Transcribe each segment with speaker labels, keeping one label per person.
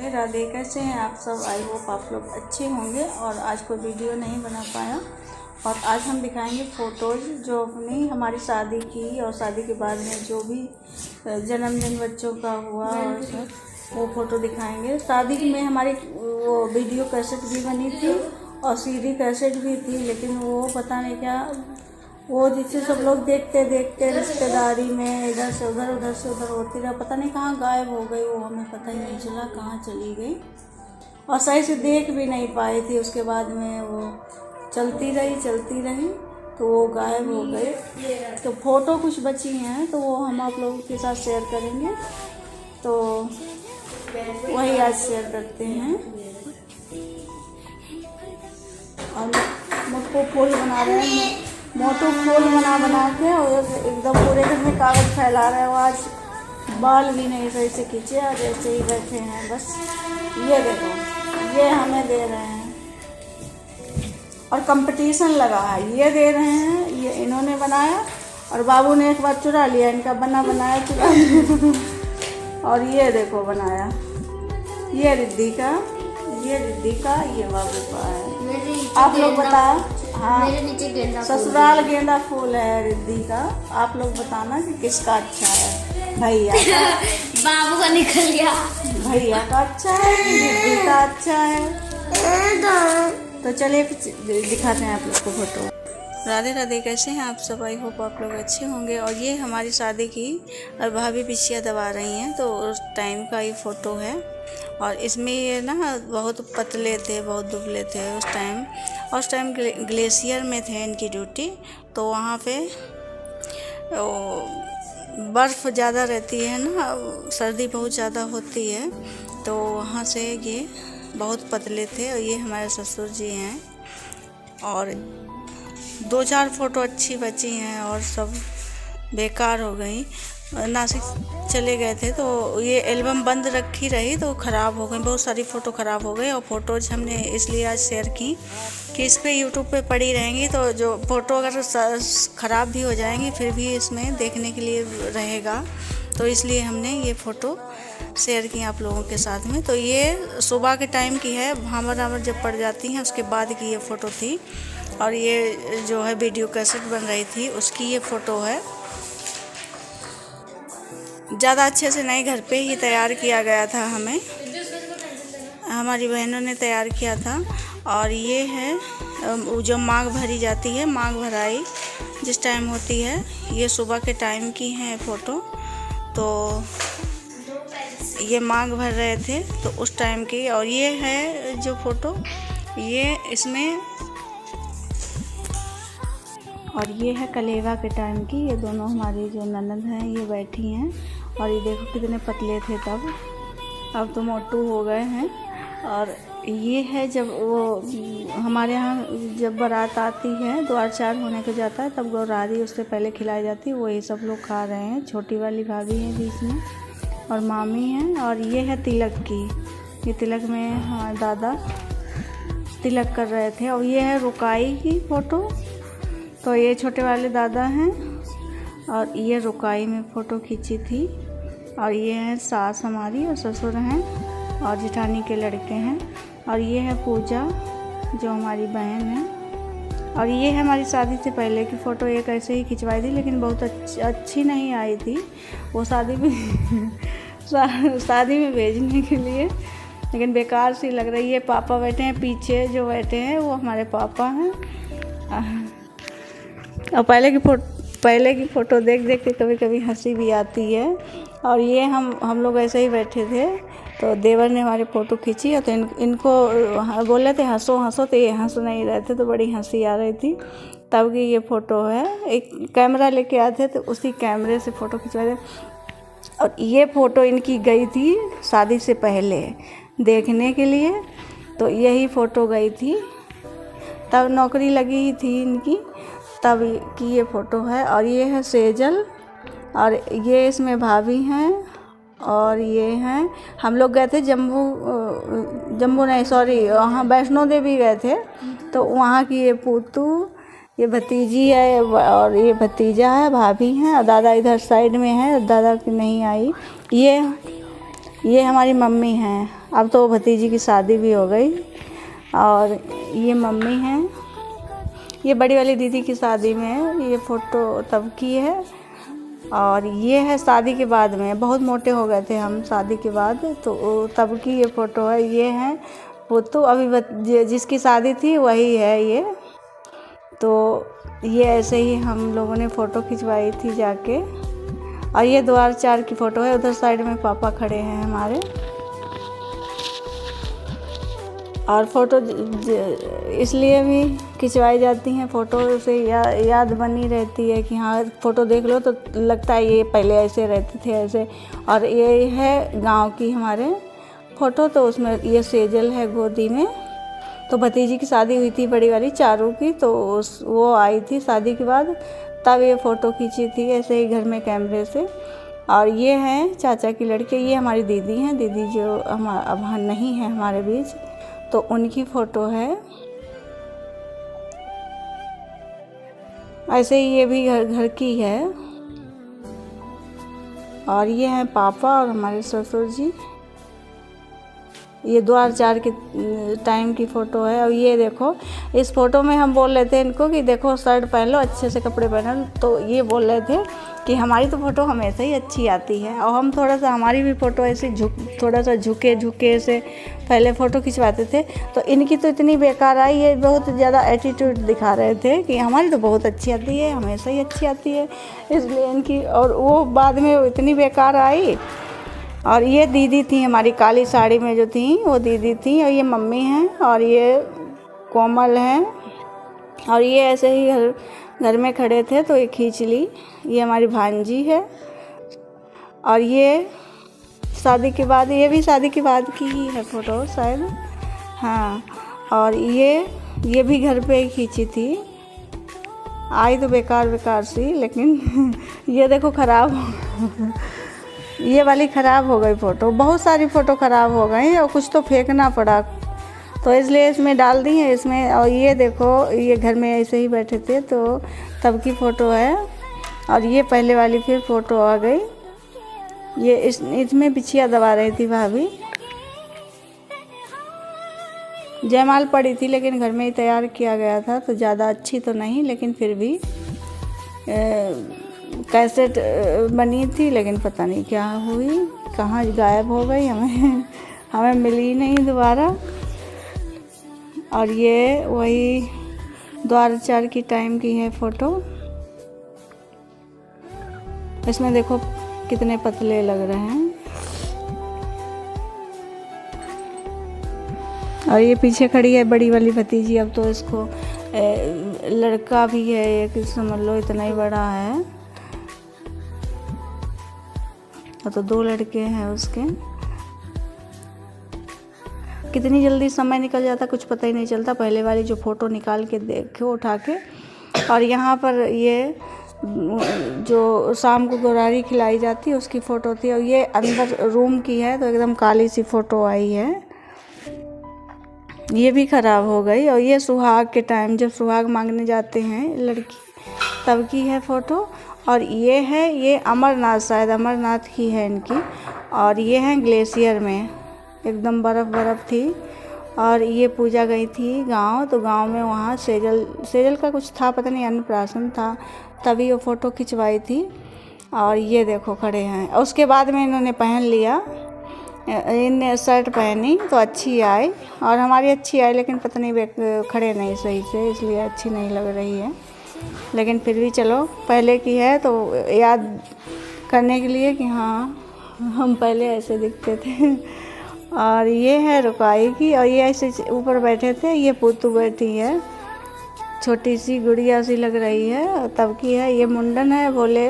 Speaker 1: राधे, कैसे हैं आप सब। आई होप आप लोग अच्छे होंगे। और आज कोई वीडियो नहीं बना पाया, और आज हम दिखाएंगे फ़ोटोज़ जो अपनी हमारी शादी की और शादी के बाद में जो भी जन्मदिन बच्चों का हुआ और सब वो फ़ोटो दिखाएंगे। शादी में हमारी वो वीडियो कैसेट भी बनी थी और सीडी कैसेट भी थी, लेकिन वो पता नहीं क्या वो जिससे सब लोग देखते देखते रिश्तेदारी में इधर से उधर होती रहा, पता नहीं कहाँ गायब हो गई। वो हमें पता ही नहीं चला कहाँ चली गई, और सही से देख भी नहीं पाई थी। उसके बाद में वो चलती रही तो वो गायब हो गई। तो फ़ोटो कुछ बची हैं तो वो हम आप लोगों के साथ शेयर करेंगे, तो वही आज शेयर करते हैं। और मुझको फूल बना रहे हैं, मोटू फूल बना के और एकदम पूरे घर में कागज़ फैला रहे हैं। वो आज बाल भी नहीं सही से खींचे, आज ऐसे ही बैठे हैं बस। ये देखो, ये हमें दे रहे हैं और कंपटीशन लगा है। ये दे रहे हैं, ये इन्होंने बनाया और बाबू ने एक बार चुरा लिया, इनका बनाया चुरा लिया। और ये देखो बनाया, ये रिद्धि का, ये बाबू का है। आप लोग बताओ। हाँ,
Speaker 2: मेरे नीचे गेंदा
Speaker 1: ससुराल गेंदा फूल है रिद्धि का। आप लोग बताना कि किसका अच्छा है। भैया का
Speaker 2: बाबू का निकल गया।
Speaker 1: भैया का अच्छा है कि रिद्धि का अच्छा है। तो चलिए दिखाते हैं आप लोग को फोटो। राधे, कैसे हैं आप सब। आई होप आप लोग अच्छे होंगे। और ये हमारी शादी की और भाभी पिछिया दबा रही हैं, तो उस टाइम का ये फ़ोटो है। और इसमें ये ना बहुत पतले थे, बहुत दुबले थे उस टाइम ग्लेशियर में थे इनकी ड्यूटी। तो वहाँ पे बर्फ़ ज़्यादा रहती है ना, सर्दी बहुत ज़्यादा होती है, तो वहाँ से ये बहुत पतले थे। और ये हमारे ससुर जी हैं। और 2-4 फ़ोटो अच्छी बची हैं और सब बेकार हो गई। नासिक चले गए थे तो ये एल्बम बंद रखी रही तो ख़राब हो गई, बहुत सारी फ़ोटो ख़राब हो गई। और फ़ोटोज़ हमने इसलिए आज शेयर की कि इस पे यूट्यूब पे पड़ी रहेंगी, तो जो फ़ोटो अगर ख़राब भी हो जाएंगी फिर भी इसमें देखने के लिए रहेगा, तो इसलिए हमने ये फ़ोटो शेयर की आप लोगों के साथ में। तो ये सुबह के टाइम की है, भामर जब पड़ जाती हैं उसके बाद की ये फ़ोटो थी। और ये जो है वीडियो कैसेट बन रही थी उसकी ये फ़ोटो है। ज़्यादा अच्छे से नहीं, घर पे ही तैयार किया गया था, हमारी बहनों ने तैयार किया था। और ये है जो मांग भरी जाती है, मांग भराई जिस टाइम होती है, ये सुबह के टाइम की है फ़ोटो। तो ये मांग भर रहे थे तो उस टाइम की। और ये है जो फ़ोटो, ये इसमें, और ये है कलेवा के टाइम की। ये दोनों हमारी जो ननद हैं ये बैठी हैं, और ये देखो कितने पतले थे तब, अब तो मोटू हो गए हैं। और ये है जब वो हमारे यहाँ जब बारात आती है, द्वार चार होने को जाता है, तब गौरारी उससे पहले खिलाई जाती है, वही सब लोग खा रहे हैं। छोटी वाली भाभी है बीच में और मामी हैं। और ये है तिलक की, ये तिलक में हमारे दादा तिलक कर रहे थे। और ये है रुकाई की फ़ोटो, तो ये छोटे वाले दादा हैं और ये रुकाई में फ़ोटो खींची थी। और ये है सास हमारी और ससुर हैं और जेठानी के लड़के हैं। और ये है पूजा जो हमारी बहन है। और ये है हमारी शादी से पहले की फ़ोटो, एक ऐसे ही खिंचवाई थी, लेकिन बहुत अच्छी नहीं आई थी वो शादी में भेजने के लिए, लेकिन बेकार सी लग रही है। पापा बैठे हैं पीछे, जो बैठे हैं वो हमारे पापा हैं। और पहले की फ़ोटो देख के कभी कभी हंसी भी आती है। और ये हम लोग ऐसे ही बैठे थे, तो देवर ने हमारी फ़ोटो खींची, तो इनको बोले थे हंसो, तो ये हंस नहीं रहे थे, तो बड़ी हंसी आ रही थी। तब की ये फ़ोटो है। एक कैमरा लेके आए थे तो उसी कैमरे से फ़ोटो खिंचवाए थे। और ये फ़ोटो इनकी गई थी शादी से पहले देखने के लिए, तो यही फ़ोटो गई थी, तब नौकरी लगी ही थी इनकी, तब की ये फ़ोटो है। और ये है सेजल, और ये इसमें भाभी हैं। और ये हैं, हम लोग गए थे जम्मू नहीं, सॉरी, वहाँ वैष्णो देवी गए थे, तो वहाँ की ये पूतू, ये भतीजी है और ये भतीजा है, भाभी हैं। और दादा इधर साइड में है, दादा की नहीं आई। ये हमारी मम्मी हैं। अब तो भतीजी की शादी भी हो गई। और ये मम्मी हैं। ये बड़ी वाली दीदी की शादी में है, ये फ़ोटो तब की है। और ये है शादी के बाद में, बहुत मोटे हो गए थे हम शादी के बाद, तो तब की ये फ़ोटो है। ये है वो तो अभी जिसकी शादी थी वही है ये। तो ये ऐसे ही हम लोगों ने फ़ोटो खिंचवाई थी जाके। और ये द्वार 4 की फ़ोटो है। उधर साइड में पापा खड़े हैं हमारे। और फ़ोटो इसलिए भी खिंचवाई जाती हैं, फ़ोटो से याद बनी रहती है कि हाँ फ़ोटो देख लो तो लगता है ये पहले ऐसे रहते थे ऐसे। और ये है गांव की हमारे फ़ोटो, तो उसमें ये सेजल है गोदी में। तो भतीजी की शादी हुई थी बड़ी वाली चारू की, तो वो आई थी शादी के बाद, तब ये फ़ोटो खींची थी ऐसे ही घर में कैमरे से। और ये हैं चाचा की लड़के, ये हमारी दीदी हैं, दीदी जो अब नहीं है हमारे बीच, तो उनकी फ़ोटो है। ऐसे ही ये भी घर की है। और ये हैं पापा और हमारे ससुर जी। ये द्वार 4 के टाइम की फ़ोटो है। और ये देखो, इस फ़ोटो में हम बोल रहे थे इनको कि देखो शर्ट पहन लो, अच्छे से कपड़े पहन लो, तो ये बोल रहे थे कि हमारी तो फ़ोटो हमेशा ही अच्छी आती है। और हम थोड़ा सा, हमारी भी फ़ोटो ऐसे थोड़ा सा झुके से पहले फ़ोटो खिंचवाते थे, तो इनकी तो इतनी बेकार आई, ये बहुत ज़्यादा एटीट्यूड दिखा रहे थे कि हमारी तो बहुत अच्छी आती है, हमेशा ही अच्छी आती है, इसलिए इनकी। और वो बाद में इतनी बेकार आई। और ये दीदी थी हमारी, काली साड़ी में जो थी वो दीदी थी। और ये मम्मी हैं। और ये कोमल हैं। और ये ऐसे ही घर में खड़े थे तो ये खींच ली। ये हमारी भांजी है। और ये शादी के बाद, ये भी शादी के बाद की ही है फ़ोटो शायद, हाँ। और ये भी घर पे ही खींची थी। आई तो बेकार सी, लेकिन ये देखो ख़राब ये वाली ख़राब हो गई फ़ोटो। बहुत सारी फ़ोटो ख़राब हो गई और कुछ तो फेंकना पड़ा, तो इसलिए इसमें डाल दी है इसमें। और ये देखो, ये घर में ऐसे ही बैठे थे तो तब की फ़ोटो है। और ये पहले वाली फिर फ़ोटो आ गई। ये इसमें बिछिया दबा रही थी भाभी। जयमाल पड़ी थी लेकिन घर में ही तैयार किया गया था, तो ज़्यादा अच्छी तो नहीं, लेकिन फिर भी कैसेट बनी थी, लेकिन पता नहीं क्या हुई, कहाँ गायब हो गई, हमें मिली नहीं दोबारा। और ये वही द्वार 4 की टाइम की है फ़ोटो। इसमें देखो कितने पतले लग रहे हैं। और ये पीछे खड़ी है बड़ी वाली भतीजी। अब तो इसको लड़का भी है एक, समझ लो इतना ही बड़ा है। और तो 2 लड़के हैं उसके। कितनी जल्दी समय निकल जाता कुछ पता ही नहीं चलता। पहले वाली जो फ़ोटो निकाल के देखो उठा के। और यहाँ पर ये जो शाम को गोरारी खिलाई जाती है उसकी फ़ोटो थी। और ये अंदर रूम की है, तो एकदम काली सी फ़ोटो आई है। ये भी ख़राब हो गई। और ये सुहाग के टाइम, जब सुहाग मांगने जाते हैं लड़की, तब की है फ़ोटो। और ये अमरनाथ, शायद अमरनाथ की है इनकी। और ये है ग्लेशियर में, एकदम बर्फ़ थी। और ये पूजा गई थी गांव, तो गांव में वहाँ सेजल का कुछ था, पता नहीं अन्नप्राशन था, तभी वो फ़ोटो खिंचवाई थी। और ये देखो खड़े हैं। और उसके बाद में इन्होंने पहन लिया, इनने शर्ट पहनी तो अच्छी आई, और हमारी अच्छी आई, लेकिन पता नहीं खड़े नहीं सही से, इसलिए अच्छी नहीं लग रही है। लेकिन फिर भी चलो, पहले की है तो याद करने के लिए कि हाँ हम पहले ऐसे दिखते थे। और ये है रुकाई की। और ये ऐसे ऊपर बैठे थे, ये पुतू बैठी है, छोटी सी गुड़िया सी लग रही है, तब की है। ये मुंडन है, भोले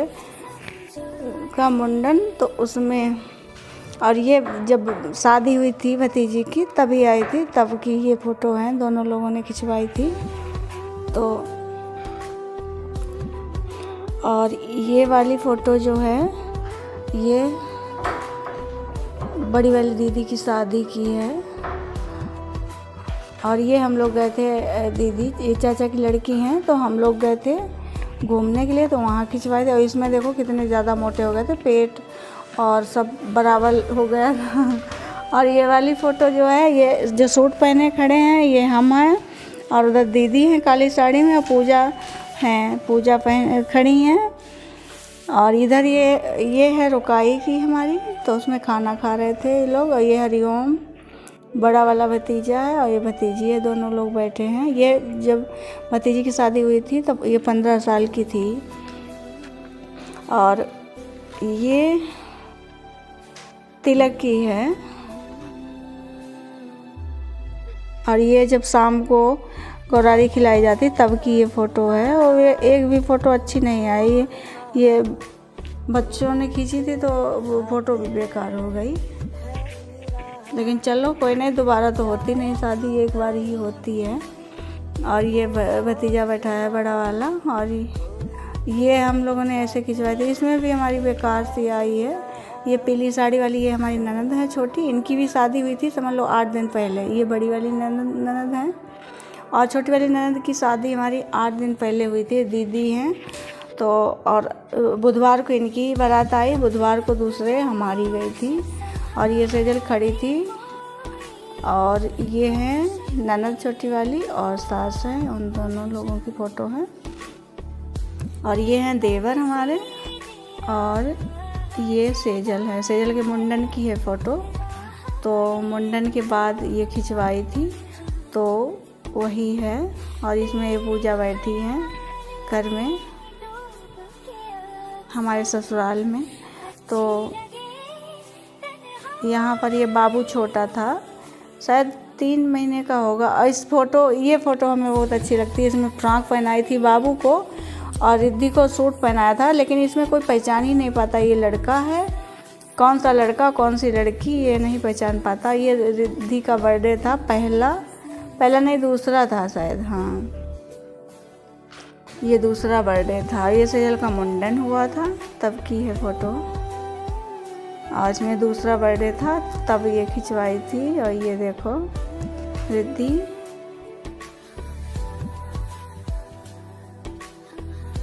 Speaker 1: का मुंडन, तो उसमें। और ये जब शादी हुई थी भतीजी की तभी आई थी, तब की ये फ़ोटो है, दोनों लोगों ने खिंचवाई थी। तो और ये वाली फ़ोटो जो है ये बड़ी वाली दीदी की शादी की है। और ये हम लोग गए थे, दीदी ये चाचा की लड़की हैं, तो हम लोग गए थे घूमने के लिए, तो वहाँ खिंचवाए थे। और इसमें देखो कितने ज़्यादा मोटे हो गए थे, पेट और सब बराबर हो गया। और ये वाली फ़ोटो जो है, ये जो सूट पहने खड़े हैं ये हम हैं, और उधर दीदी हैं काली साड़ी में, और पूजा हैं, पूजा पहन खड़ी हैं। और इधर ये है रुकाई की हमारी, तो उसमें खाना खा रहे थे ये लोग। और ये हरिओम बड़ा वाला भतीजा है और ये भतीजी है, दोनों लोग बैठे हैं। ये जब भतीजी की शादी हुई थी तब ये 15 साल की थी। और ये तिलक की है। और ये जब शाम को गौरारी खिलाई जाती तब की ये फ़ोटो है। और ये एक भी फ़ोटो अच्छी नहीं आई, ये बच्चों ने खींची थी तो वो फ़ोटो भी बेकार हो गई। लेकिन चलो कोई नहीं, दोबारा तो होती नहीं शादी, एक बार ही होती है। और ये भतीजा बैठा है बड़ा वाला, और ये हम लोगों ने ऐसे खिंचवाई थी। इसमें भी हमारी बेकार सी आई है। ये पीली साड़ी वाली, ये हमारी ननद है छोटी, इनकी भी शादी हुई थी समझ लो 8 दिन पहले। ये बड़ी वाली ननद है, और छोटी वाली ननद की शादी हमारी 8 दिन पहले हुई थी, दीदी हैं। तो और बुधवार को इनकी बारात आई, बुधवार को दूसरे हमारी गई थी। और ये सेजल खड़ी थी। और ये है ननद छोटी वाली और सास है, उन दोनों लोगों की फ़ोटो है। और ये हैं देवर हमारे, और ये सेजल है, सेजल के मुंडन की है फ़ोटो। तो मुंडन के बाद ये खिंचवाई थी, तो वही है। और इसमें ये पूजा बैठी हैं घर में, हमारे ससुराल में। तो यहाँ पर ये बाबू छोटा था, शायद 3 महीने का होगा। और ये फ़ोटो हमें बहुत अच्छी लगती है। इसमें फ्रॉक पहनाई थी बाबू को, और रिद्धि को सूट पहनाया था। लेकिन इसमें कोई पहचान ही नहीं पाता ये लड़का है, कौन सा लड़का कौन सी लड़की ये नहीं पहचान पाता। ये रिद्धि का बर्थडे था, पहला नहीं दूसरा था शायद, हाँ ये दूसरा बर्थडे था। ये सेजल का मुंडन हुआ था तब की है फ़ोटो। आज में दूसरा बर्थडे था तब ये खिंचवाई थी। और ये देखो रिद्धि,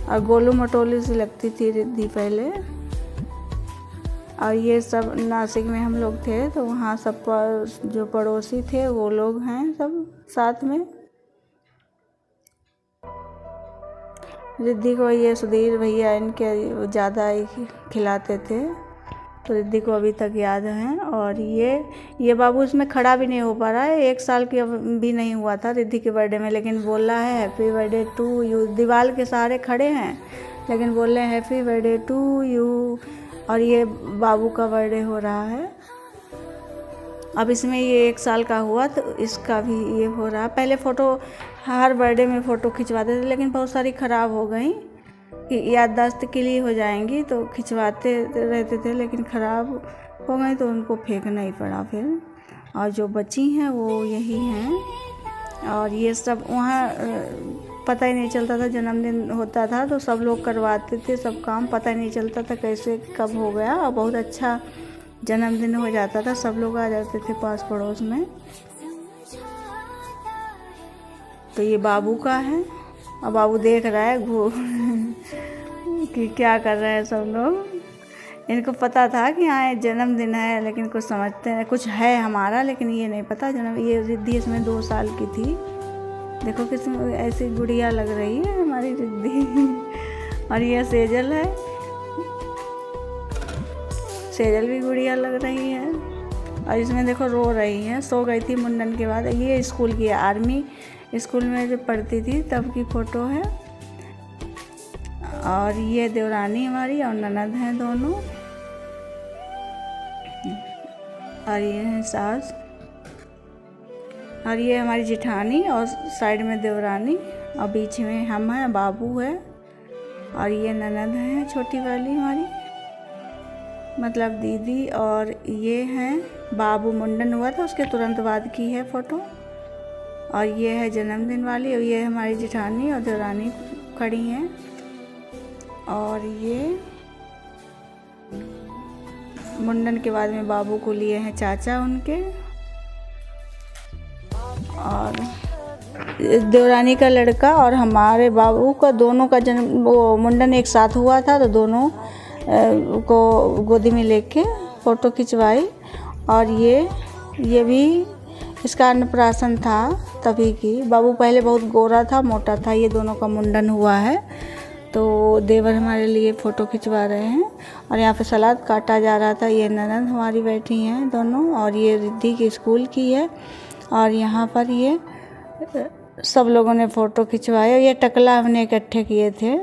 Speaker 1: और गोलू मटोली सी लगती थी रिद्धि पहले। और ये सब नासिक में हम लोग थे, तो वहाँ सब जो पड़ोसी थे वो लोग हैं सब साथ में। रिद्धि को ये सुधीर भैया इनके ज़्यादा खिलाते थे, तो रिद्धि को अभी तक याद है। और ये बाबू इसमें खड़ा भी नहीं हो पा रहा है, 1 साल की भी नहीं हुआ था रिद्धि के बर्थडे में, लेकिन बोल रहा है हैप्पी बर्थडे टू यू। दीवार के सहारे खड़े हैं लेकिन बोल रहे हैं हैप्पी बर्थडे टू यू। और ये बाबू का बर्थडे हो रहा है अब। इसमें ये 1 साल का हुआ तो इसका भी ये हो रहा। पहले फ़ोटो हर बर्थडे में फ़ोटो खिंचवाते थे, लेकिन बहुत सारी ख़राब हो गई कि याददाश्त के लिए हो जाएंगी, तो खिंचवाते रहते थे, लेकिन ख़राब हो गई तो उनको फेंकना ही पड़ा फिर। और जो बची हैं वो यही हैं। और ये सब वहाँ पता ही नहीं चलता था, जन्मदिन होता था तो सब लोग करवाते थे सब काम, पता ही नहीं चलता था कैसे कब हो गया। और बहुत अच्छा जन्मदिन हो जाता था, सब लोग आ जाते थे पास पड़ोस में। तो ये बाबू का है, और बाबू देख रहा है कि क्या कर रहे हैं सब लोग। इनको पता था कि हाँ जन्मदिन है, लेकिन कुछ समझते हैं कुछ है हमारा, लेकिन ये नहीं पता ये रिद्धि इसमें 2 साल की थी। देखो किस ऐसी गुड़िया लग रही है हमारी रिद्धि। और ये सेजल है, सेजल भी गुड़िया लग रही है। और इसमें देखो रो रही है, सो गई थी मुंडन के बाद। ये स्कूल की है, आर्मी स्कूल में जब पढ़ती थी तब की फ़ोटो है। और ये देवरानी हमारी और ननद हैं दोनों। और ये है सास, और ये हमारी जिठानी, और साइड में देवरानी, और बीच में हम हैं, बाबू है। और ये ननद है छोटी वाली हमारी, मतलब दीदी। और ये हैं बाबू, मुंडन हुआ था उसके तुरंत बाद की है फ़ोटो। और ये है जन्मदिन वाली, और ये हमारी जिठानी और देवरानी खड़ी हैं। और ये मुंडन के बाद में बाबू को लिए हैं चाचा उनके। और देवरानी का लड़का और हमारे बाबू का दोनों का मुंडन एक साथ हुआ था, तो दोनों को गोदी में लेके फ़ोटो खिंचवाई। और ये भी इसका अन्नप्राशन था तभी की। बाबू पहले बहुत गोरा था, मोटा था। ये दोनों का मुंडन हुआ है, तो देवर हमारे लिए फ़ोटो खिंचवा रहे हैं। और यहाँ पे सलाद काटा जा रहा था। ये ननद हमारी बैठी हैं दोनों, और ये रिद्धि की स्कूल की है। और यहाँ पर ये सब लोगों ने फ़ोटो खिंचवाया। ये टकला हमने इकट्ठे किए थे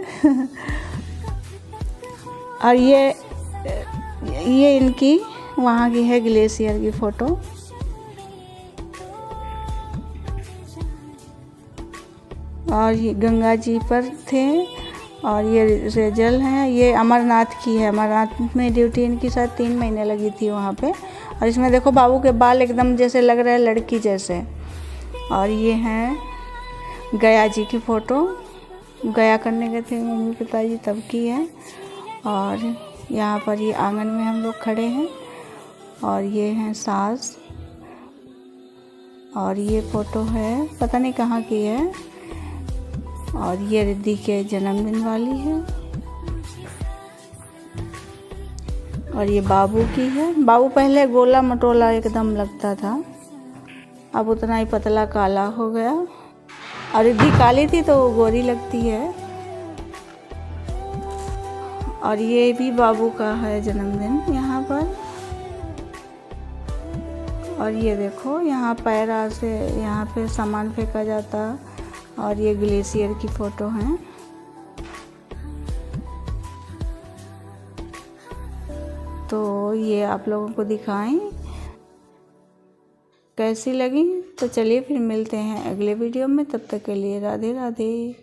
Speaker 1: और ये इनकी वहाँ की है ग्लेशियर की फ़ोटो। और ये गंगा जी पर थे। और ये रेजल हैं, ये अमरनाथ की है। अमरनाथ में ड्यूटी इनकी शायद 3 महीने लगी थी वहाँ पे। और इसमें देखो बाबू के बाल एकदम जैसे लग रहे हैं लड़की जैसे। और ये हैं गया जी की फ़ोटो, गया करने गए थे मम्मी पिताजी तब की है। और यहाँ पर ये आंगन में हम लोग खड़े हैं। और ये हैं सास। और ये फ़ोटो है, पता नहीं कहाँ की है। और ये रिद्धि के जन्मदिन वाली है। और ये बाबू की है। बाबू पहले गोला मटोला एकदम लगता था, अब उतना ही पतला काला हो गया। और रिद्धि काली थी तो गोरी लगती है। और ये भी बाबू का है जन्मदिन यहाँ पर। और ये देखो यहाँ पैरा से यहाँ पे सामान फेंका जाता। और ये ग्लेशियर की फ़ोटो है। तो ये आप लोगों को दिखाएं कैसी लगी। तो चलिए फिर मिलते हैं अगले वीडियो में, तब तक के लिए राधे राधे।